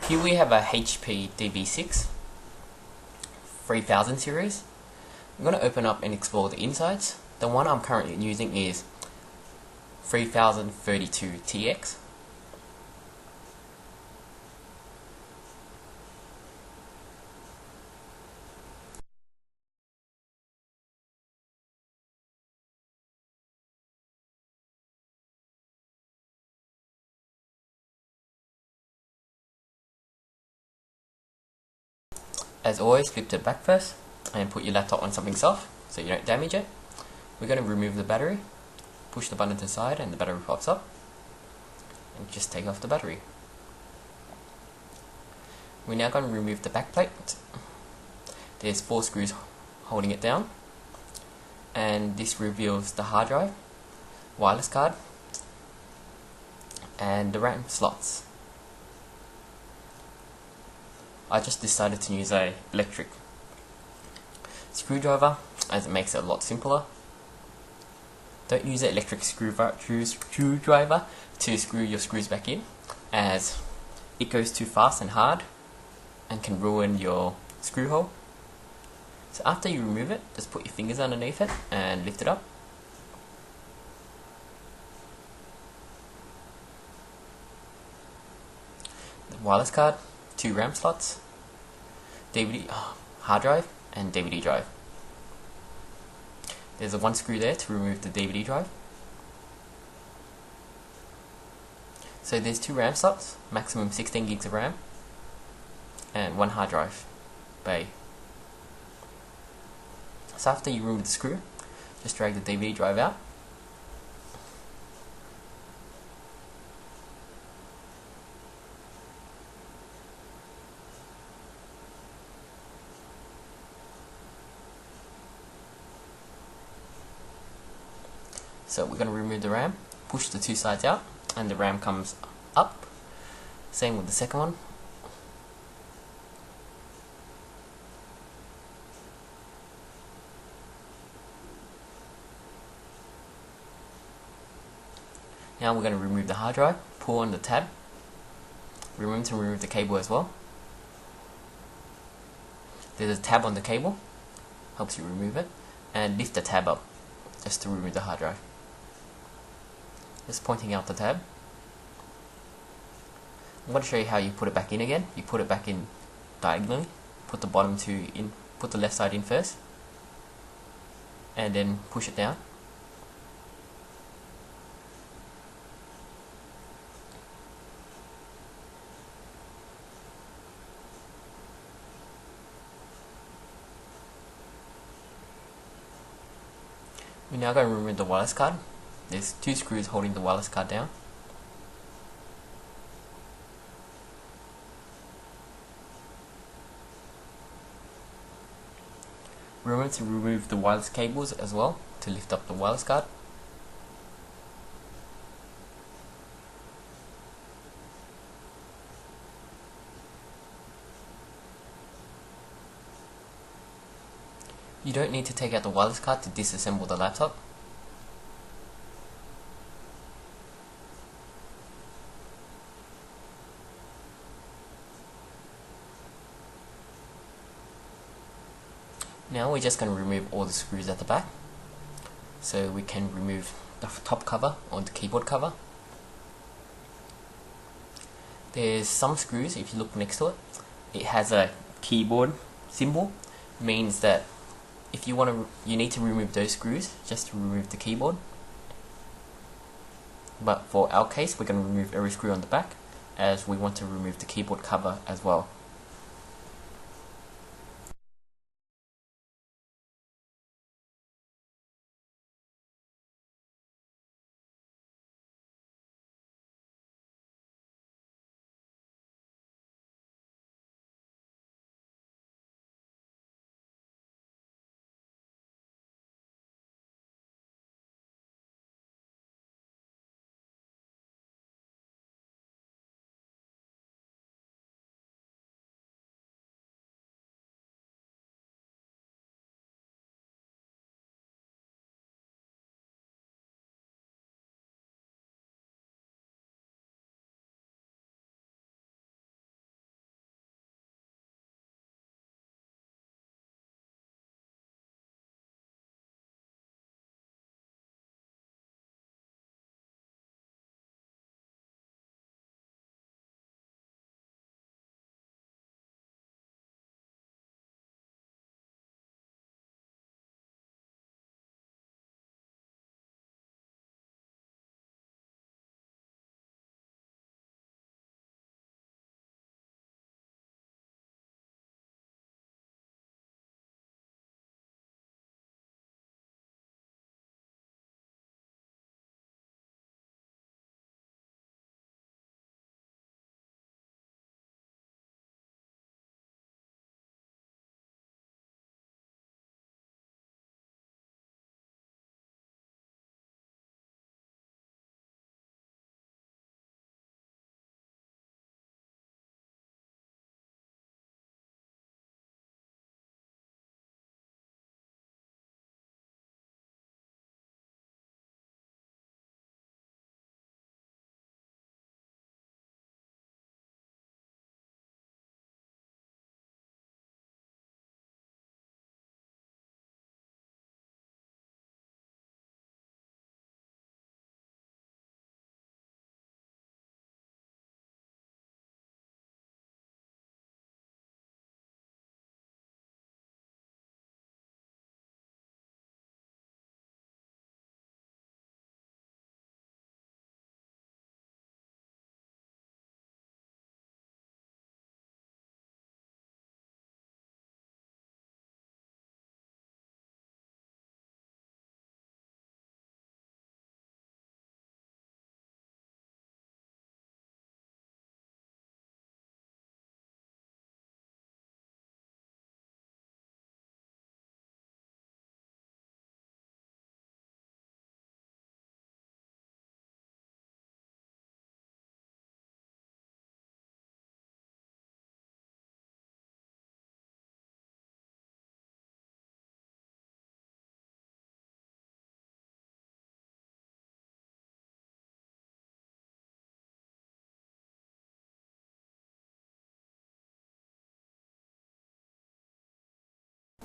Here we have a HP DV6 3000 series. I'm going to open up and explore the insides. The one I'm currently using is 3032 TX. As always, flip to the back first and put your laptop on something soft so you don't damage it. We're going to remove the battery, push the button to the side and the battery pops up, and just take off the battery. We're now going to remove the back plate. There's 4 screws holding it down, and this reveals the hard drive, wireless card, and the RAM slots. I just decided to use a electric screwdriver as it makes it a lot simpler. Don't use an electric screwdriver to screw your screws back in, as it goes too fast and hard and can ruin your screw hole. So after you remove it, just put your fingers underneath it and lift it up. The wireless card, 2 RAM slots, DVD, hard drive and DVD drive. There's a 1 screw there to remove the DVD drive. So there's 2 RAM slots, maximum 16 gigs of RAM, and 1 hard drive bay. So after you remove the screw, just drag the DVD drive out. So we're going to remove the RAM, push the 2 sides out, and the RAM comes up. Same with the second one. Now we're going to remove the hard drive, pull on the tab. Remember to remove the cable as well. There's a tab on the cable, helps you remove it, and lift the tab up just to remove the hard drive. Just pointing out the tab. I'm going to show you how you put it back in again. You put it back in diagonally, put the bottom 2 in, put the left side in first, and then push it down. We're now going to remove the wireless card. There's 2 screws holding the wireless card down. Remember to remove the wireless cables as well to lift up the wireless card. You don't need to take out the wireless card to disassemble the laptop. Now we're just going to remove all the screws at the back. So we can remove the top cover or the keyboard cover. There's some screws, if you look next to it, it has a keyboard symbol. Means that if you need to remove those screws just to remove the keyboard. But for our case, we're going to remove every screw on the back, as we want to remove the keyboard cover as well.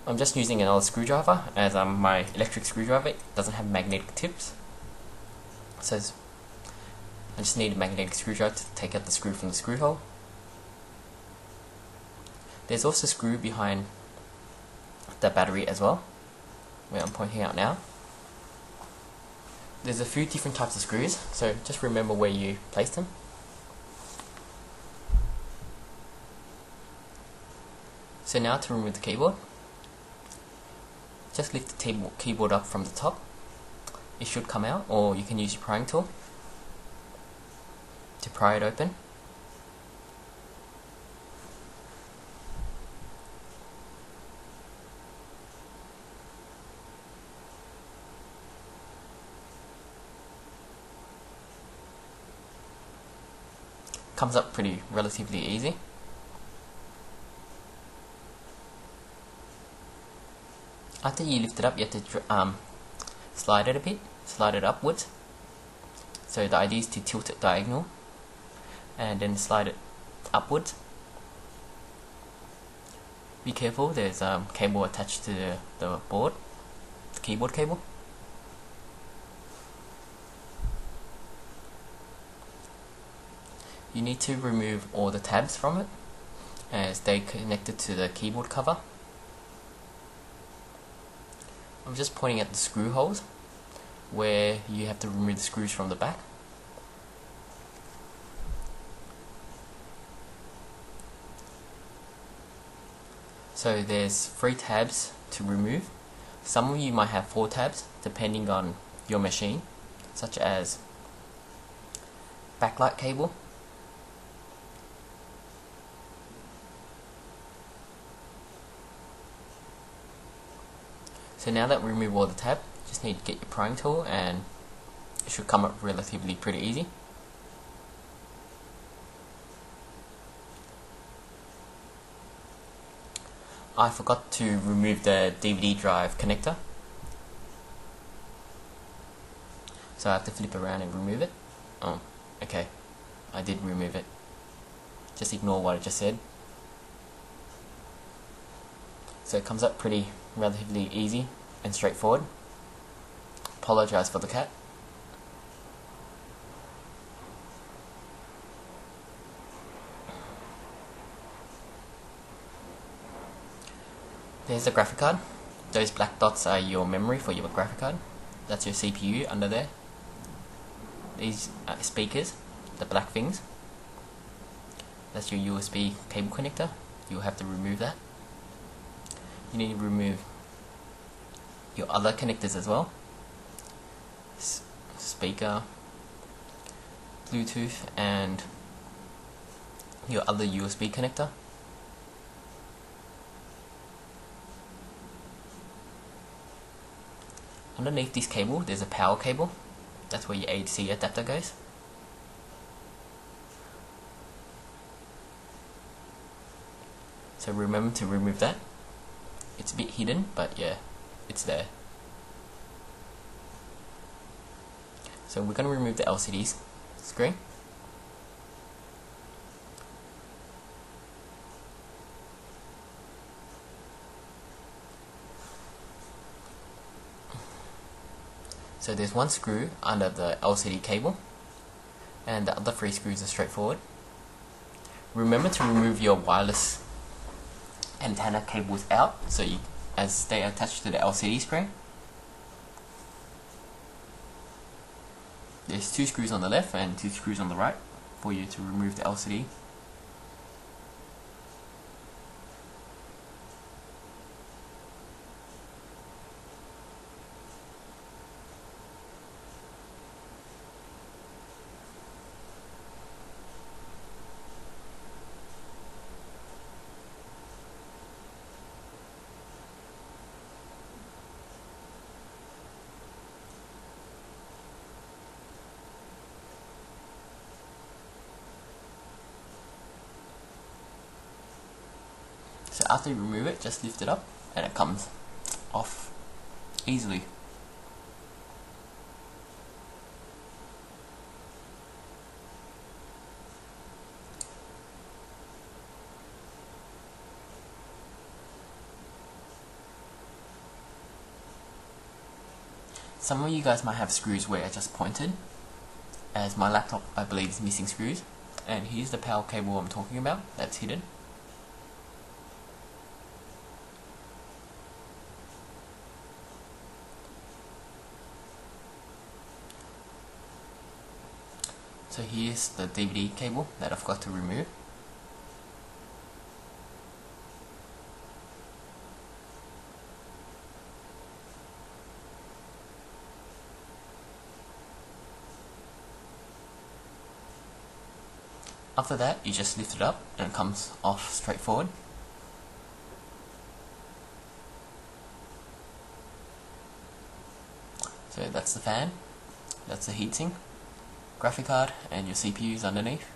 I'm just using another screwdriver, as my electric screwdriver doesn't have magnetic tips. So I just need a magnetic screwdriver to take out the screw from the screw hole. There's also a screw behind the battery as well, where I'm pointing out now. There's a few different types of screws, so just remember where you place them. So now to remove the keyboard, just lift the keyboard up from the top. It should come out, or you can use your prying tool to pry it open. Comes up relatively easy. After you lift it up, you have to slide it a bit, slide it upwards. So the idea is to tilt it diagonal and then slide it upwards. Be careful, there's cable attached to the board, the keyboard cable. You need to remove all the tabs from it, as they connected to the keyboard cover. I'm just pointing at the screw holes where you have to remove the screws from the back. So there's 3 tabs to remove. Some of you might have 4 tabs depending on your machine, such as backlight cable, so now that we remove all the tab, just need to get your prying tool and it should come up relatively pretty easy. I forgot to remove the DVD drive connector, so I have to flip around and remove it. Oh, okay, I did remove it. Just ignore what I just said. So it comes up relatively easy and straightforward. Apologize for the cat. There's the graphic card. Those black dots are your memory for your graphic card. That's your CPU under there. These speakers, the black things, that's your USB cable connector. You'll have to remove that. You need to remove your other connectors as well. Speaker, Bluetooth, and your other USB connector. Underneath this cable there's a power cable. That's where your AC adapter goes. So remember to remove that. It's a bit hidden, but yeah, it's there. So we're going to remove the LCD screen. So there's 1 screw under the LCD cable, and the other 3 screws are straightforward. Remember to remove your wireless antenna cables out, as they are attached to the LCD screen. There's 2 screws on the left and 2 screws on the right for you to remove the LCD. So after you remove it, just lift it up and it comes off easily. Some of you guys might have screws where I just pointed, as my laptop I believe is missing screws, and here's the power cable I'm talking about that's hidden. So here's the DVD cable that I've got to remove. After that, you just lift it up and it comes off straightforward. So that's the fan, that's the heatsink, graphic card, and your CPU is underneath.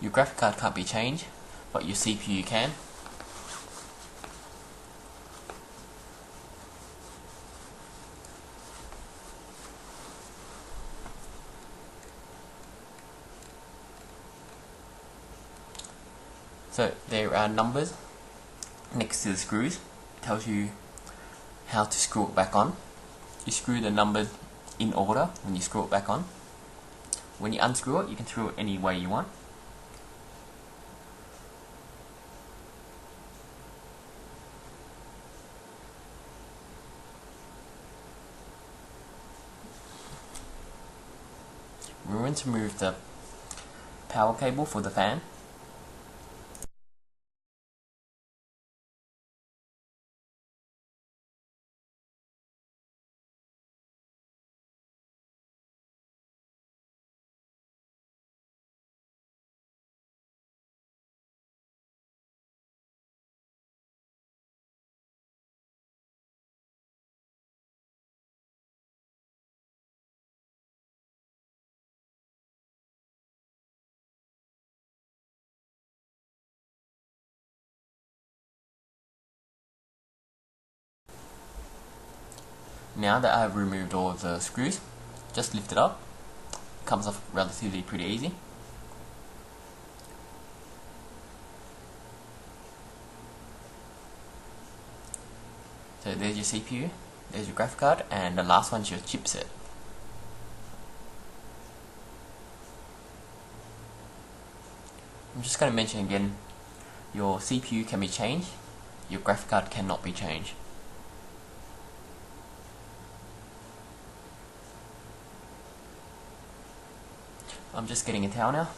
Your graphic card can't be changed, but your CPU can. So there are numbers next to the screws. It tells you how to screw it back on. You screw the numbers in order when you screw it back on. When you unscrew it, you can screw it any way you want. We're going to remove the power cable for the fan. Now that I've removed all of the screws, just lift it up. It comes off relatively pretty easy. So there's your CPU, there's your graphic card, and the last one's your chipset. I'm just going to mention again, your CPU can be changed, your graphic card cannot be changed. I'm just getting a towel now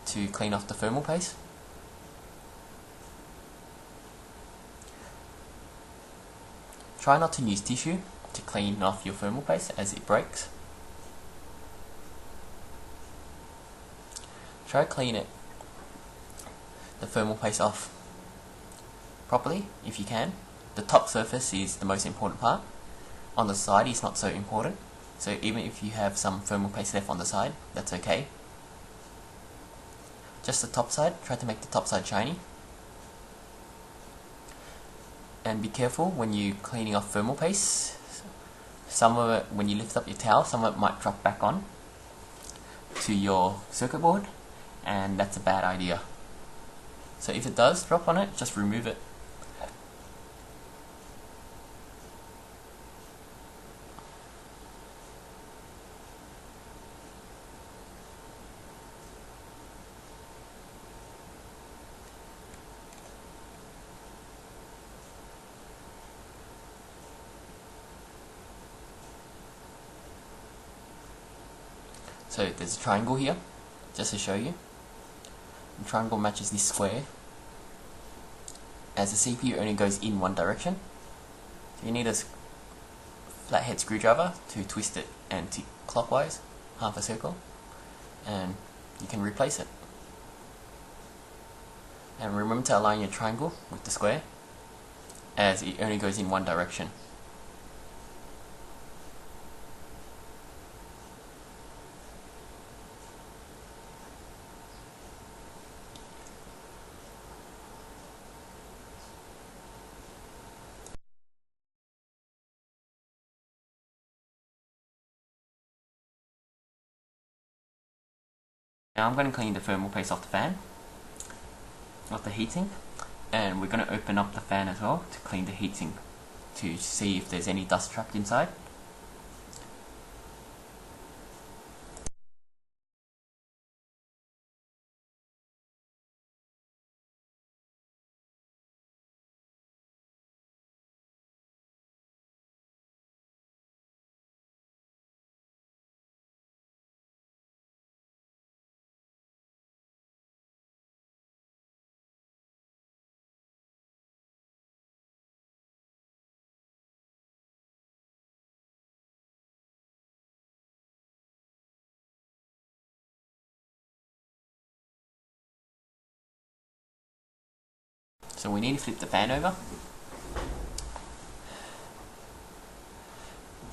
to clean off the thermal paste. Try not to use tissue to clean off your thermal paste as it breaks. Try to clean the thermal paste off properly if you can. The top surface is the most important part. On the side is not so important. So even if you have some thermal paste left on the side, that's okay. Just the top side, try to make the top side shiny. And be careful when you're cleaning off thermal paste. Some of it, when you lift up your towel, some of it might drop back on to your circuit board, and that's a bad idea. So if it does drop on it, just remove it. So there's a triangle here, just to show you. The triangle matches this square, as the CPU only goes in one direction. So you need a flathead screwdriver to twist it anti-clockwise, half a circle, and you can replace it. And remember to align your triangle with the square, as it only goes in one direction. Now I'm going to clean the thermal paste off the fan, off the heatsink, and we're going to open up the fan as well to clean the heatsink to see if there's any dust trapped inside. So we need to flip the fan over.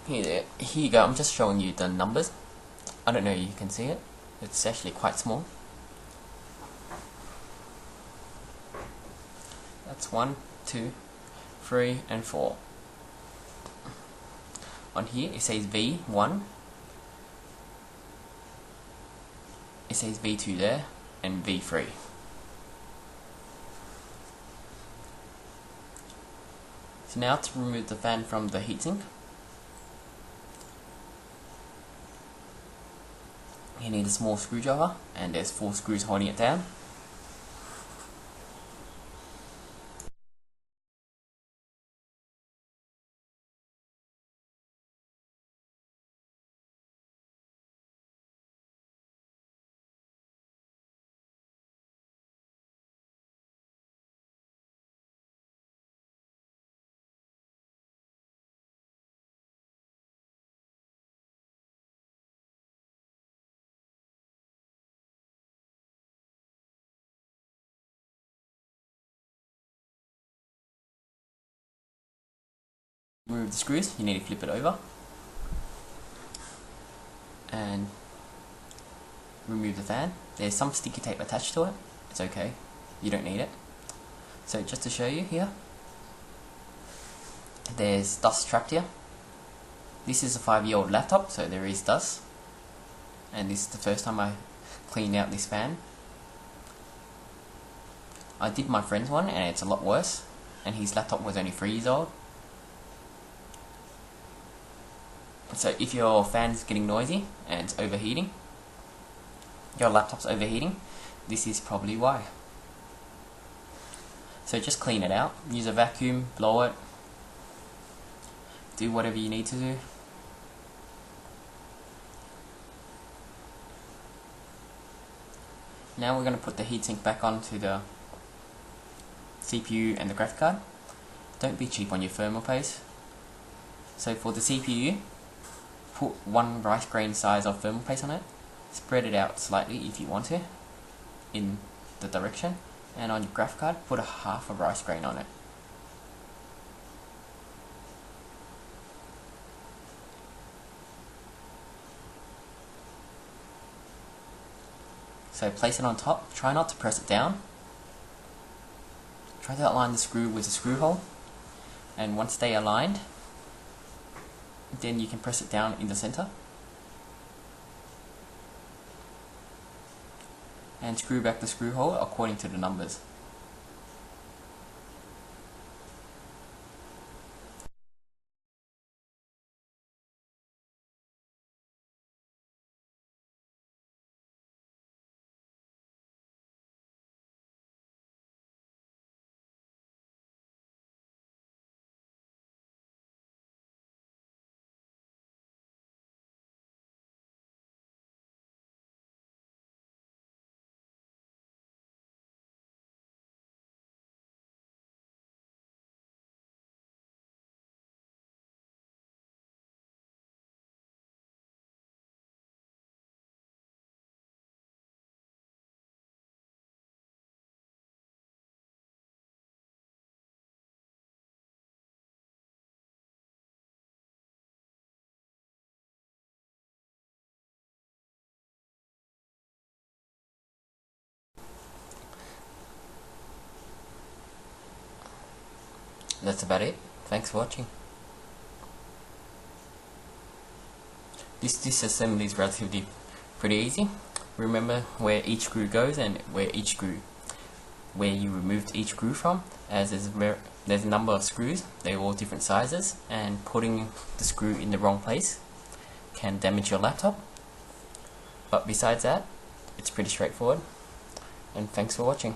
Here you go, I'm just showing you the numbers. I don't know if you can see it, it's actually quite small. That's 1, 2, 3 and 4. On here it says V1, it says V2 there, and V3. So now to remove the fan from the heatsink, you need a small screwdriver, and there's 4 screws holding it down. Remove the screws, you need to flip it over and remove the fan. There's some sticky tape attached to it, it's okay, you don't need it. So just to show you here, there's dust trapped here. This is a 5-year-old laptop, so there is dust, and this is the first time I cleaned out this fan. I did my friend's one and it's a lot worse, and his laptop was only 3 years old. So if your fan's getting noisy and it's overheating, your laptop's overheating, this is probably why. So just clean it out, use a vacuum, blow it, do whatever you need to do. Now we're going to put the heatsink back onto the CPU and the graphic card. Don't be cheap on your thermal paste. So for the CPU, put 1 rice grain size of thermal paste on it, spread it out slightly if you want to in the direction, and on your graphic card put a half a rice grain on it. So place it on top, try not to press it down, try to align the screw with the screw hole, and once they are aligned, then you can press it down in the center and screw back the screw hole according to the numbers. That's about it. Thanks for watching. This disassembly is relatively pretty easy. Remember where each screw goes and where you removed each screw from, as there's a number of screws, they're all different sizes, and putting the screw in the wrong place can damage your laptop. But besides that, it's pretty straightforward, and thanks for watching.